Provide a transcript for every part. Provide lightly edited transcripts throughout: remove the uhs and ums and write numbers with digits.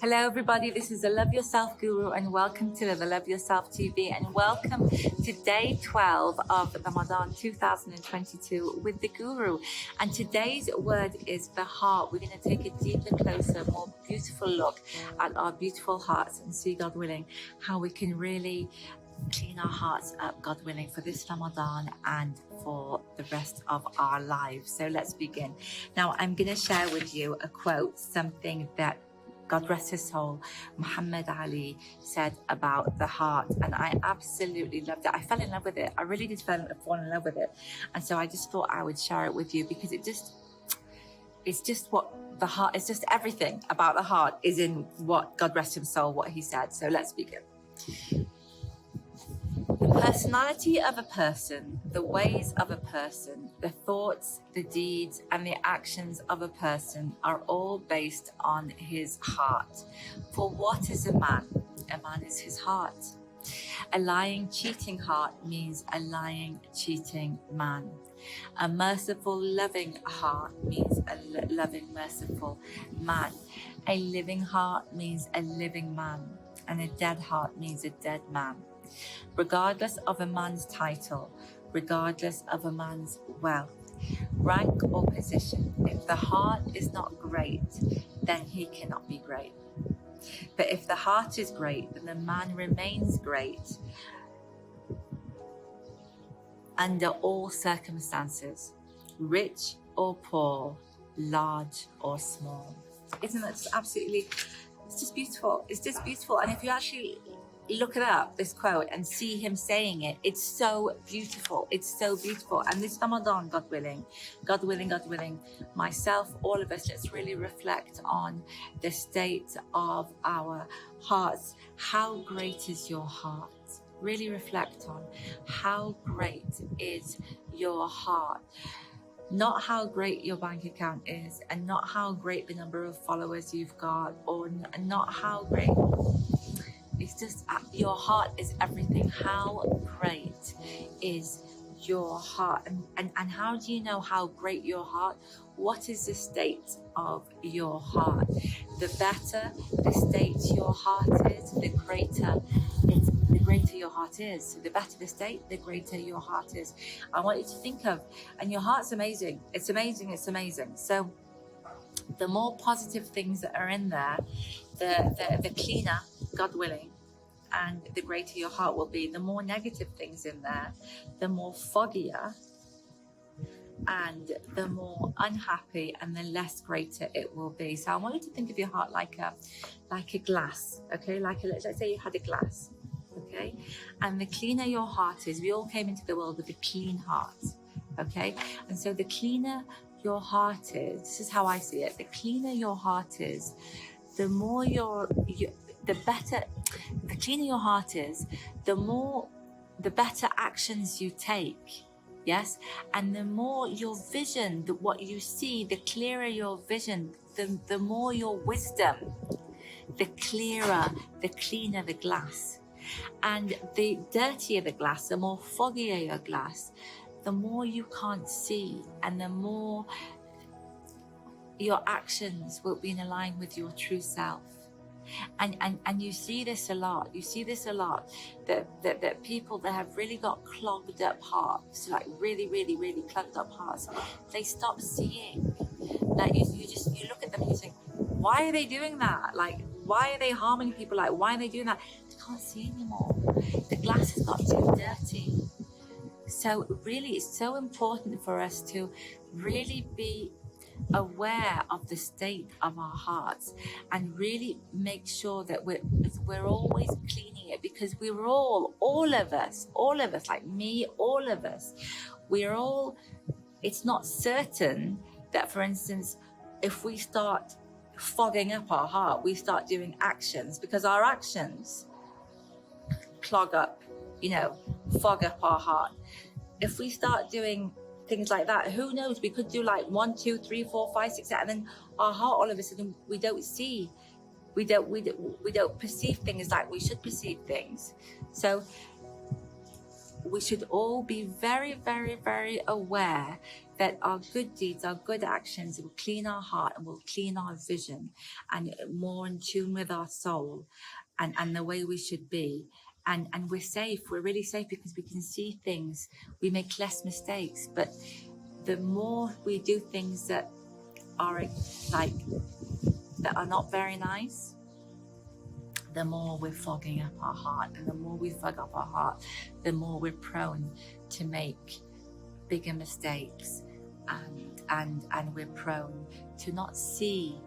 Hello everybody, this is the Love Yourself Guru and welcome to the Love Yourself TV and welcome to day 12 of Ramadan 2022 with the Guru. And today's word is the heart. We're going to take a deeper, closer, more beautiful look at our beautiful hearts and see, God willing, how we can really clean our hearts up, God willing, for this Ramadan and for the rest of our lives. So let's begin. Now I'm going to share with you a quote, something that God rest his soul, Muhammad Ali said about the heart, and I absolutely loved it. I fell in love with it. I really did fall in love with it, and so I just thought I would share it with you because it's just what the heart is. Just everything about the heart is in what God rest his soul, what he said. So let's begin. The personality of a person, the ways of a person, the thoughts, the deeds, and the actions of a person are all based on his heart. For what is a man? A man is his heart. A lying, cheating heart means a lying, cheating man. A merciful, loving heart means a loving, merciful man. A living heart means a living man. And a dead heart means a dead man. Regardless of a man's title, regardless of a man's wealth, rank or position, if the heart is not great, then he cannot be great. But if the heart is great, then the man remains great under all circumstances, rich or poor, large or small. Isn't that just absolutely, it's just beautiful. It's just beautiful. And if you actually look it up, this quote, and see him saying it, it's so beautiful. It's so beautiful. And this Ramadan, God willing, myself, all of us, let's really reflect on the state of our hearts. How great is your heart? Really reflect on how great is your heart. Not how great your bank account is, and not how great the number of followers you've got, or not how great. It's just your heart is everything. How great is your heart? And how do you know how great your heart? What is the state of your heart? The better the state your heart is, the greater your heart is. So the better the state, the greater your heart is. I want you to think of, and your heart's amazing. It's amazing. It's amazing. So the more positive things that are in there, the cleaner, God willing, and the greater your heart will be. The more negative things in there, the more foggier and the more unhappy and the less greater it will be. So I want you to think of your heart like a glass, okay? Let's say you had a glass, okay? And the cleaner your heart is, we all came into the world with a clean heart, okay? And so the cleaner your heart is, this is how I see it, the cleaner your heart is, the more the better, the cleaner your heart is, the better actions you take. Yes. And the more your vision, what you see, the clearer your vision, the more your wisdom, the clearer, the cleaner the glass. And the dirtier the glass, the more foggier your glass, the more you can't see, and the more your actions will be in line with your true self. And you see this a lot. You see this a lot, that people that have really got clogged up hearts, like really, really, really clogged up hearts, they stop seeing. Like you look at them and you think, why are they doing that? Like, why are they harming people? Like, why are they doing that? They can't see anymore. The glass has got too dirty. So really, it's so important for us to really be aware of the state of our hearts and really make sure that we're always cleaning it, because we're all of us, like me, all of us, it's not certain that, for instance, if we start fogging up our heart, we start doing actions, because our actions clog up, fog up our heart. If we start doing things like that, who knows, we could do like 1, 2, 3, 4, 5, 6, 7, and then our heart, all of a sudden, we don't perceive things like we should perceive things. So we should all be very, very, very aware that our good deeds, our good actions will clean our heart and will clean our vision and more in tune with our soul and the way we should be. And we're safe, we're really safe because we can see things, we make less mistakes. But the more we do things that are not very nice, the more we're fogging up our heart. And the more we fog up our heart, the more we're prone to make bigger mistakes, and we're prone to not see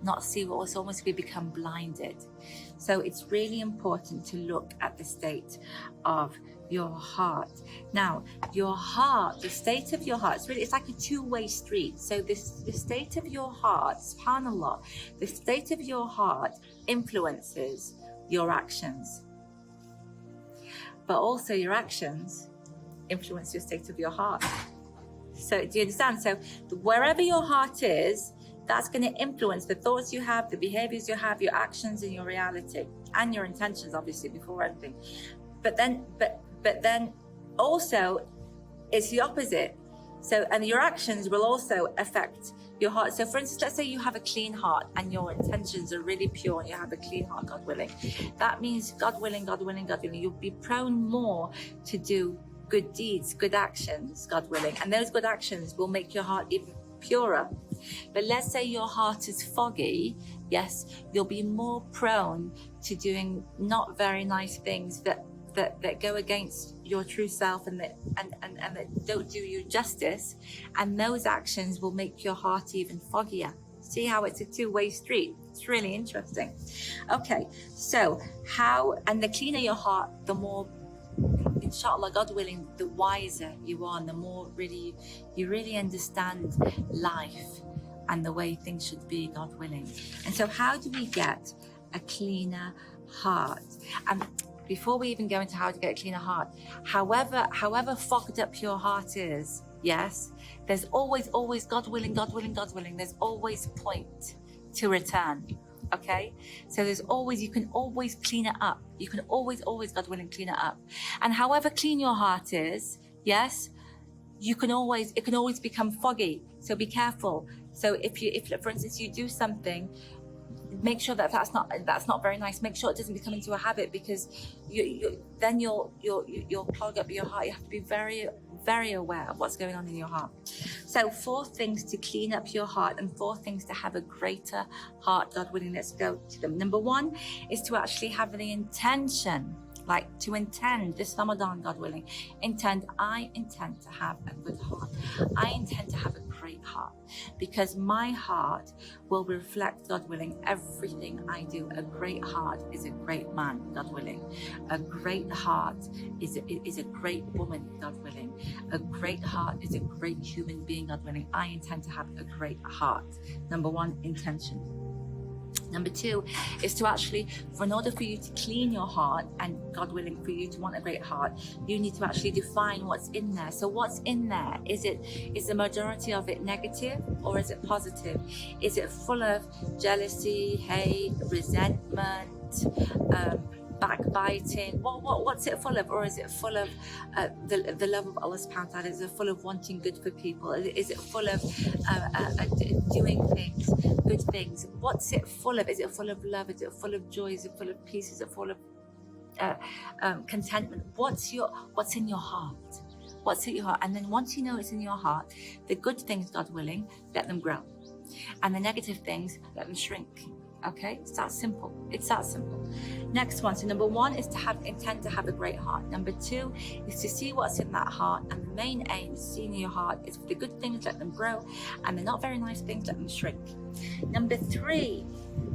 what was almost, we become blinded. So it's really important to look at the state of your heart. Now, your heart, the state of your heart, it's like a two-way street. So the state of your heart, subhanAllah, the state of your heart influences your actions. But also your actions influence your state of your heart. So do you understand? So wherever your heart is, that's going to influence the thoughts you have, the behaviors you have, your actions and your reality, and your intentions, obviously, before everything. But then also it's the opposite. So, and your actions will also affect your heart. So for instance, let's say you have a clean heart and your intentions are really pure and you have a clean heart, God willing. That means God willing, you'll be prone more to do good deeds, good actions, God willing. And those good actions will make your heart even purer. But let's say your heart is foggy, yes, you'll be more prone to doing not very nice things that go against your true self and that don't do you justice, and those actions will make your heart even foggier. See how it's a two-way street? It's really interesting. Okay, so and the cleaner your heart, the more, inshallah, God willing, the wiser you are, and the more you really understand life and the way things should be, God willing. And so how do we get a cleaner heart? And before we even go into how to get a cleaner heart, however fogged up your heart is, yes, there's always, God willing, there's always point to return. Okay, so you can always clean it up. You can always, God willing, clean it up. And however clean your heart is, yes, it can always become foggy. So be careful. So if for instance you do something, make sure that's not very nice. Make sure it doesn't become into a habit, because you'll clog up your heart. You have to be very, very aware of what's going on in your heart. So 4 things to clean up your heart and 4 things to have a greater heart, God willing. Let's go to them. Number 1 is to actually have the intention, like to intend this Ramadan, God willing. I intend to have a good heart. I intend to have a great heart, because my heart will reflect, God willing, everything I do. A great heart is a great man, God willing. A great heart is a great woman, God willing. A great heart is a great human being, God willing. I intend to have a great heart. Number 1, intention. Number 2 is to actually, in order for you to clean your heart and, God willing, for you to want a great heart, you need to actually define what's in there. So what's in there? Is the majority of it negative or is it positive? Is it full of jealousy, hate, resentment, backbiting? What's it full of? Or is it full of the love of Allah subhanahu wa ta'ala? Is it full of wanting good for people? Is it full of doing things, good things? What's it full of? Is it full of love? Is it full of joy? Is it full of peace? Is it full of contentment? What's in your heart? What's in your heart? And then once you know it's in your heart, the good things, God willing, let them grow, and the negative things, let them shrink. Okay, it's that simple. Next one. So number 1 is to intend to have a great heart. Number 2 is to see what's in that heart, and the main aim is seeing in your heart is for the good things, let them grow, and the not very nice things, let them shrink. Number 3,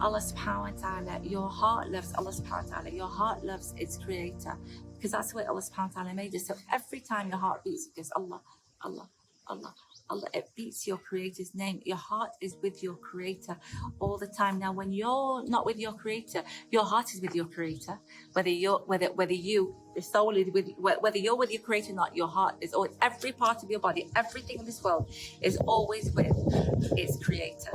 Allah subhanahu wa ta'ala, your heart loves Allah subhanahu wa ta'ala. Your heart loves its creator, because that's the way Allah subhanahu wa ta'ala made it. So every time your heart beats, it goes Allah, Allah, Allah, Allah. It beats your creator's name. Your heart is with your creator all the time. Now, when you're not with your creator, your heart is with your creator. Whether you're with your creator or not, your heart is always, every part of your body, everything in this world is always with its creator.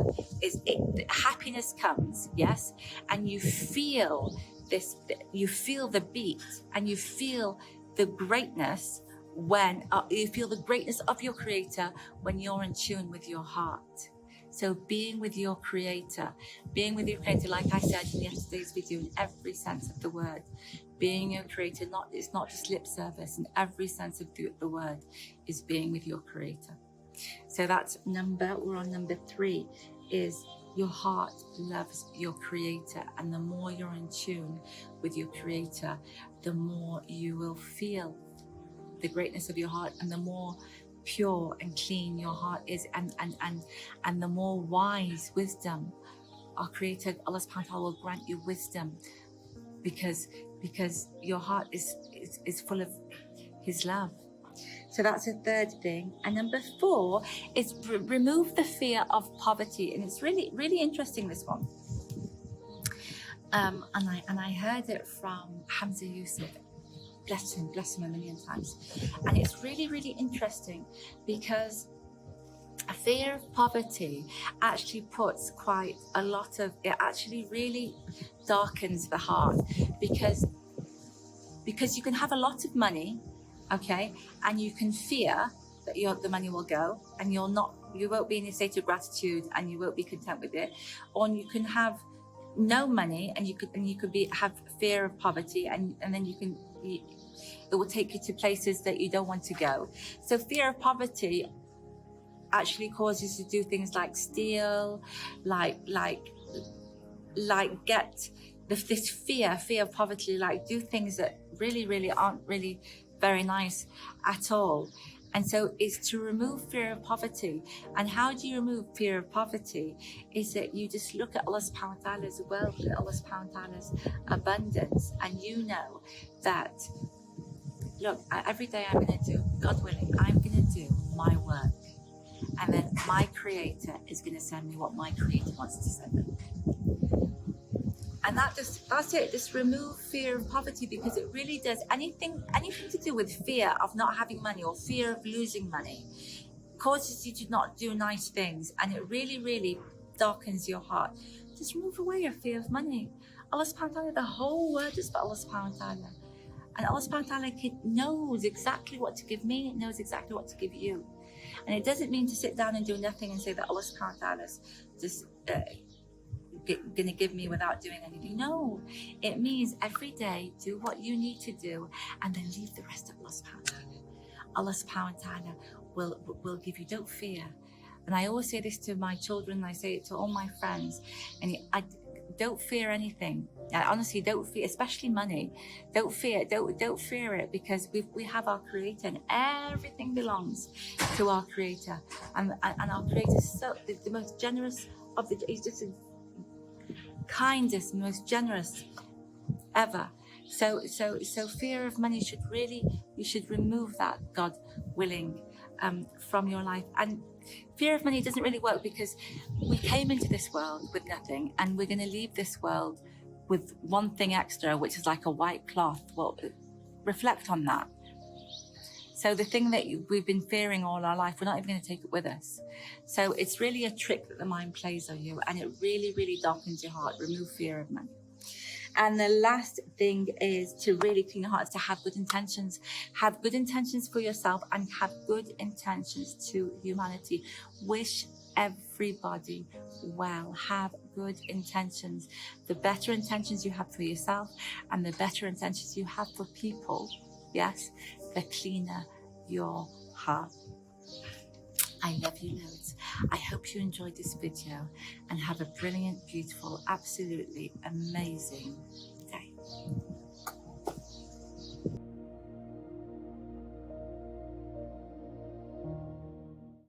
Happiness comes, yes, and you feel the beat, and you feel the greatness when you feel the greatness of your creator when you're in tune with your heart. So being with your creator, like I said in yesterday's video, in every sense of the word, being your creator, it's not just lip service. In every sense of the word is being with your creator. So that's we're on number 3, is your heart loves your creator. And the more you're in tune with your creator, the more you will feel the greatness of your heart, and the more pure and clean your heart is, and the more wise wisdom our creator Allah subhanahu wa ta'ala will grant you wisdom, because your heart is full of his love. So that's a third thing. And number 4 is remove the fear of poverty. And it's really, really interesting, this one. And I heard it from Hamza Yusuf. Bless him a million times. And it's really, really interesting, because a fear of poverty actually puts quite a lot of, it actually really darkens the heart, because you can have a lot of money, okay, and you can fear that the money will go, and you won't be in a state of gratitude, and you won't be content with it. Or you can have no money, and you could have fear of poverty, and then it will take you to places that you don't want to go. So fear of poverty actually causes you to do things like steal, like get this fear of poverty, like do things that really aren't really very nice at all. And so it's to remove fear of poverty. And how do you remove fear of poverty? Is that you just look at Allah subhanahu wa ta'ala's wealth, at Allah subhanahu wa ta'ala's abundance, and you know that, look, every day I'm going to do, God willing, I'm going to do my work. And then my creator is going to send me what my creator wants to send me. And that's it. Just remove fear of poverty, because it really does. Anything to do with fear of not having money or fear of losing money causes you to not do nice things, and it really, really darkens your heart. Just remove away your fear of money. Allah subhanahu wa ta'ala, the whole word is for Allah subhanahu wa ta'ala. And Allah subhanahu wa ta'ala knows exactly what to give me, knows exactly what to give you. And it doesn't mean to sit down and do nothing and say that Allah subhanahu wa ta'ala is just going to give me without doing anything. No, it means every day do what you need to do, and then leave the rest to Allah subhanahu wa ta'ala. Allah subhanahu wa ta'ala will give you. Don't fear. And I always say this to my children, and I say it to all my friends, and I don't fear anything. I honestly don't fear, especially money. Don't fear it, because we have our creator, and everything belongs to our creator. And our creator is so the most generous of he's just the kindest, most generous ever. So fear of money you should remove that, God willing, from your life. And fear of money doesn't really work, because we came into this world with nothing, and we're going to leave this world with one thing extra, which is like a white cloth. Well, reflect on that. So the thing that we've been fearing all our life, we're not even going to take it with us. So it's really a trick that the mind plays on you, and it really, really darkens your heart. Remove fear of money. And the last thing is to really clean your heart, is to have good intentions. Have good intentions for yourself, and have good intentions to humanity. Wish everybody well. Have good intentions. The better intentions you have for yourself, and the better intentions you have for people, yes, the cleaner your heart. I love you loads. I hope you enjoyed this video, and have a brilliant, beautiful, absolutely amazing